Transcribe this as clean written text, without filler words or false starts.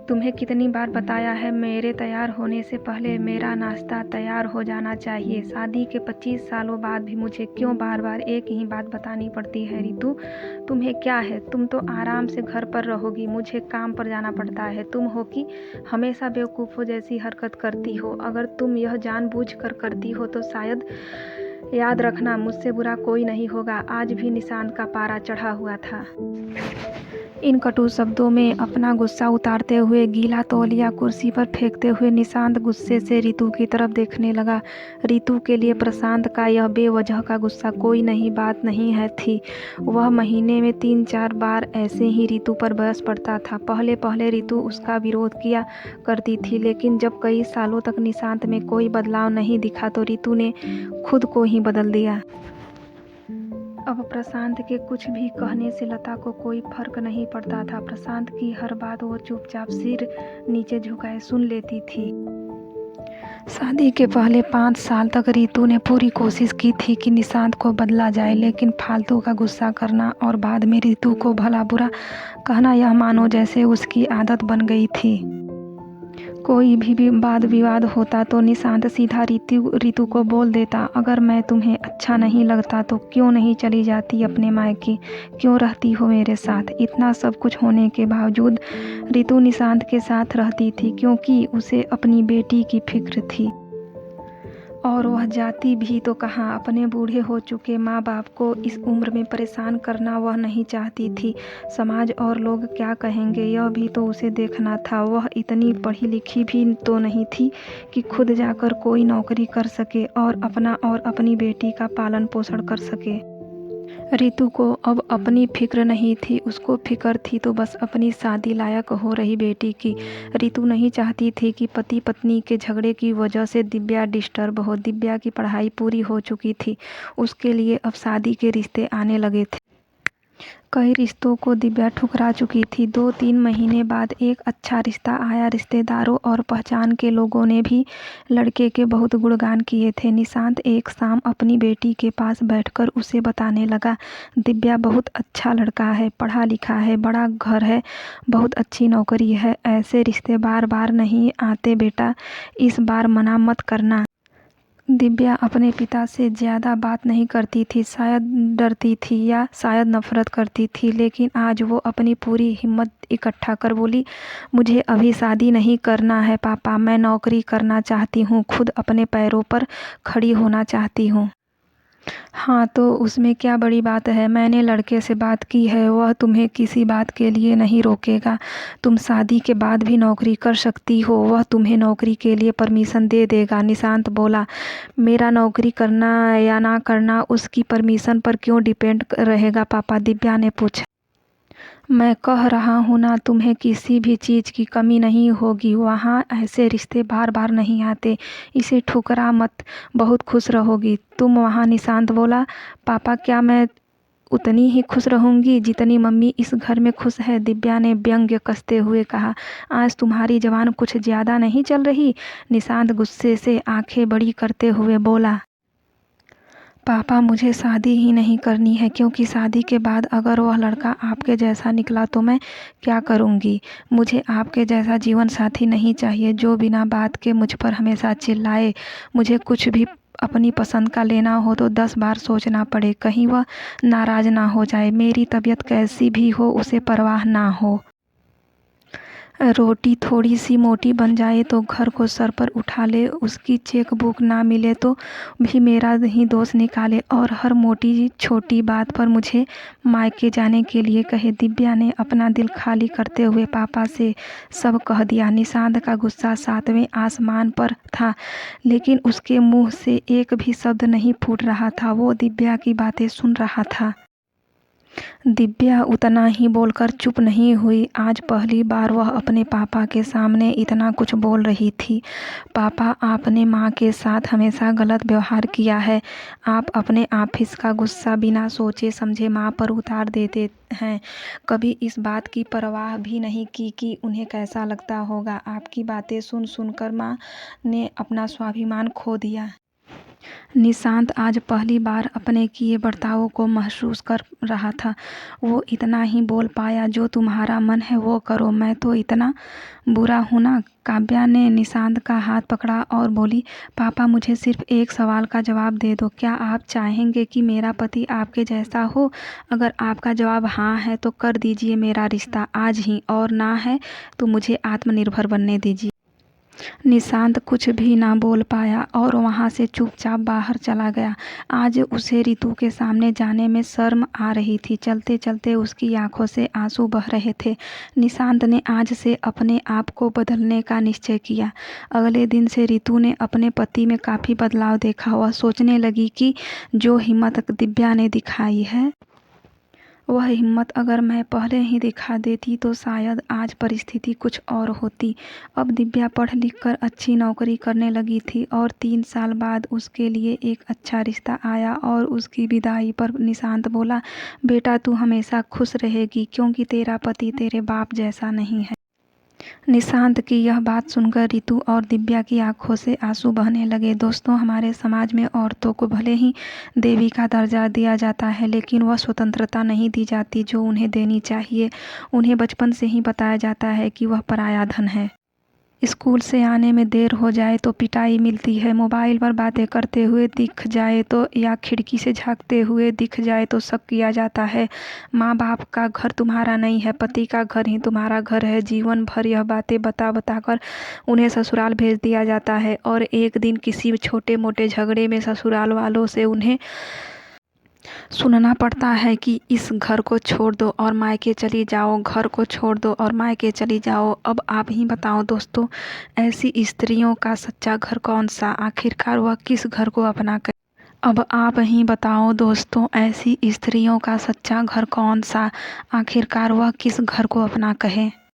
तुम्हें कितनी बार बताया है मेरे तैयार होने से पहले मेरा नाश्ता तैयार हो जाना चाहिए। शादी के 25 सालों बाद भी मुझे क्यों बार बार एक ही बात बतानी पड़ती है रितु? तुम्हें क्या है? तुम तो आराम से घर पर रहोगी, मुझे काम पर जाना पड़ता है। तुम हो कि हमेशा बेवकूफ़ों जैसी हरकत करती हो। अगर तुम यह जानबूझकर करती हो तो शायद याद रखना मुझसे बुरा कोई नहीं होगा। आज भी निशांत का पारा चढ़ा हुआ था। इन कटु शब्दों में अपना गुस्सा उतारते हुए गीला तौलिया कुर्सी पर फेंकते हुए निशांत गुस्से से रितु की तरफ देखने लगा। रितु के लिए प्रशांत का यह बेवजह का गुस्सा कोई नई बात नहीं है थी। वह महीने में 3-4 बार ऐसे ही रितु पर बरस पड़ता था। पहले पहले रितु उसका विरोध किया करती थी, लेकिन जब कई सालों तक निशांत में कोई बदलाव नहीं दिखा तो रितु ने खुद को ही बदल दिया। अब प्रशांत के कुछ भी कहने से लता को कोई फर्क नहीं पड़ता था। प्रशांत की हर बात वो चुपचाप सिर नीचे झुकाए सुन लेती थी। शादी के पहले 5 साल तक रितु ने पूरी कोशिश की थी कि निशांत को बदला जाए, लेकिन फालतू का गुस्सा करना और बाद में रितु को भला बुरा कहना यह मानो जैसे उसकी आदत बन गई थी। कोई भी वाद विवाद होता तो निशांत सीधा रितु को बोल देता, अगर मैं तुम्हें अच्छा नहीं लगता तो क्यों नहीं चली जाती अपने मायके, क्यों रहती हो मेरे साथ? इतना सब कुछ होने के बावजूद रितु निशांत के साथ रहती थी क्योंकि उसे अपनी बेटी की फिक्र थी। और वह जाती भी तो कहाँ, अपने बूढ़े हो चुके माँ बाप को इस उम्र में परेशान करना वह नहीं चाहती थी। समाज और लोग क्या कहेंगे यह भी तो उसे देखना था। वह इतनी पढ़ी लिखी भी तो नहीं थी कि खुद जाकर कोई नौकरी कर सके और अपना और अपनी बेटी का पालन पोषण कर सके। रितु को अब अपनी फिक्र नहीं थी, उसको फिक्र थी तो बस अपनी शादी लायक हो रही बेटी की। रितु नहीं चाहती थी कि पति पत्नी के झगड़े की वजह से दिव्या डिस्टर्ब हो। दिव्या की पढ़ाई पूरी हो चुकी थी, उसके लिए अब शादी के रिश्ते आने लगे थे। कई रिश्तों को दिव्या ठुकरा चुकी थी। 2-3 महीने बाद एक अच्छा रिश्ता आया। रिश्तेदारों और पहचान के लोगों ने भी लड़के के बहुत गुणगान किए थे। निशांत एक शाम अपनी बेटी के पास बैठकर उसे बताने लगा, दिव्या बहुत अच्छा लड़का है, पढ़ा लिखा है, बड़ा घर है, बहुत अच्छी नौकरी है। ऐसे रिश्ते बार बार नहीं आते बेटा, इस बार मना मत करना। दिव्या अपने पिता से ज़्यादा बात नहीं करती थी, शायद डरती थी या शायद नफरत करती थी, लेकिन आज वो अपनी पूरी हिम्मत इकट्ठा कर बोली, मुझे अभी शादी नहीं करना है पापा, मैं नौकरी करना चाहती हूँ, खुद अपने पैरों पर खड़ी होना चाहती हूँ। हाँ तो उसमें क्या बड़ी बात है, मैंने लड़के से बात की है, वह तुम्हें किसी बात के लिए नहीं रोकेगा। तुम शादी के बाद भी नौकरी कर सकती हो, वह तुम्हें नौकरी के लिए परमिशन दे देगा। निशांत बोला, मेरा नौकरी करना या ना करना उसकी परमिशन पर क्यों डिपेंड रहेगा पापा? दिव्या ने पूछा। मैं कह रहा हूँ ना, तुम्हें किसी भी चीज़ की कमी नहीं होगी। वहाँ ऐसे रिश्ते बार बार नहीं आते, इसे ठुकरा मत, बहुत खुश रहोगी तुम वहाँ। निशांत बोला, पापा क्या मैं उतनी ही खुश रहूँगी जितनी मम्मी इस घर में खुश है? दिव्या ने व्यंग्य कसते हुए कहा, आज तुम्हारी जबान कुछ ज़्यादा नहीं चल रही? निशांत गुस्से से आंखें बड़ी करते हुए बोला, पापा मुझे शादी ही नहीं करनी है, क्योंकि शादी के बाद अगर वह लड़का आपके जैसा निकला तो मैं क्या करूँगी? मुझे आपके जैसा जीवन साथी नहीं चाहिए जो बिना बात के मुझ पर हमेशा चिल्लाए। मुझे कुछ भी अपनी पसंद का लेना हो तो 10 बार सोचना पड़े, कहीं वह नाराज़ ना हो जाए। मेरी तबीयत कैसी भी हो उसे परवाह ना हो। रोटी थोड़ी सी मोटी बन जाए तो घर को सर पर उठा ले, उसकी चेक बुक ना मिले तो भी मेरा ही दोष निकाले और हर मोटी छोटी बात पर मुझे मायके जाने के लिए कहे। दिव्या ने अपना दिल खाली करते हुए पापा से सब कह दिया। निशांत का गुस्सा 7वें आसमान पर था, लेकिन उसके मुंह से एक भी शब्द नहीं फूट रहा था। वो दिव्या की बातें सुन रहा था। दिव्या उतना ही बोलकर चुप नहीं हुई। आज पहली बार वह अपने पापा के सामने इतना कुछ बोल रही थी। पापा, आपने माँ के साथ हमेशा गलत व्यवहार किया है। आप अपने ऑफिस का गुस्सा बिना सोचे समझे माँ पर उतार देते हैं। कभी इस बात की परवाह भी नहीं की कि उन्हें कैसा लगता होगा। आपकी बातें सुन सुनकर माँ ने अपना स्वाभिमान खो दिया। निशांत आज पहली बार अपने किए बर्तावों को महसूस कर रहा था। वो इतना ही बोल पाया, जो तुम्हारा मन है वो करो, मैं तो इतना बुरा हूँ ना। काव्या ने निशांत का हाथ पकड़ा और बोली, पापा मुझे सिर्फ एक सवाल का जवाब दे दो, क्या आप चाहेंगे कि मेरा पति आपके जैसा हो? अगर आपका जवाब हाँ है तो कर दीजिए मेरा रिश्ता आज ही, और ना है तो मुझे आत्मनिर्भर बनने दीजिए। निशांत कुछ भी ना बोल पाया और वहाँ से चुपचाप बाहर चला गया। आज उसे रितु के सामने जाने में शर्म आ रही थी। चलते चलते उसकी आंखों से आंसू बह रहे थे। निशांत ने आज से अपने आप को बदलने का निश्चय किया। अगले दिन से रितु ने अपने पति में काफ़ी बदलाव देखा। वह सोचने लगी कि जो हिम्मत दिव्या ने दिखाई है, वह हिम्मत अगर मैं पहले ही दिखा देती तो शायद आज परिस्थिति कुछ और होती। अब दिव्या पढ़ लिख कर अच्छी नौकरी करने लगी थी और 3 साल बाद उसके लिए एक अच्छा रिश्ता आया। और उसकी विदाई पर निशांत बोला, बेटा तू हमेशा खुश रहेगी क्योंकि तेरा पति तेरे बाप जैसा नहीं है। निशांत की यह बात सुनकर रितु और दिव्या की आंखों से आंसू बहने लगे। दोस्तों, हमारे समाज में औरतों को भले ही देवी का दर्जा दिया जाता है, लेकिन वह स्वतंत्रता नहीं दी जाती जो उन्हें देनी चाहिए। उन्हें बचपन से ही बताया जाता है कि वह पराया धन है। स्कूल से आने में देर हो जाए तो पिटाई मिलती है, मोबाइल पर बातें करते हुए दिख जाए तो या खिड़की से झांकते हुए दिख जाए तो शक किया जाता है। माँ बाप का घर तुम्हारा नहीं है, पति का घर ही तुम्हारा घर है। जीवन भर यह बातें बता बता कर उन्हें ससुराल भेज दिया जाता है और एक दिन किसी छोटे मोटे झगड़े में ससुराल वालों से उन्हें सुनना पड़ता है कि इस घर को छोड़ दो और मायके चली जाओ, घर को छोड़ दो और मायके चली जाओ। अब आप ही बताओ दोस्तों, ऐसी स्त्रियों का सच्चा घर कौन सा? आखिरकार वह किस घर को अपना कर? अब आप ही बताओ दोस्तों, ऐसी स्त्रियों का सच्चा घर कौन सा? आखिरकार वह किस घर को अपना कहे?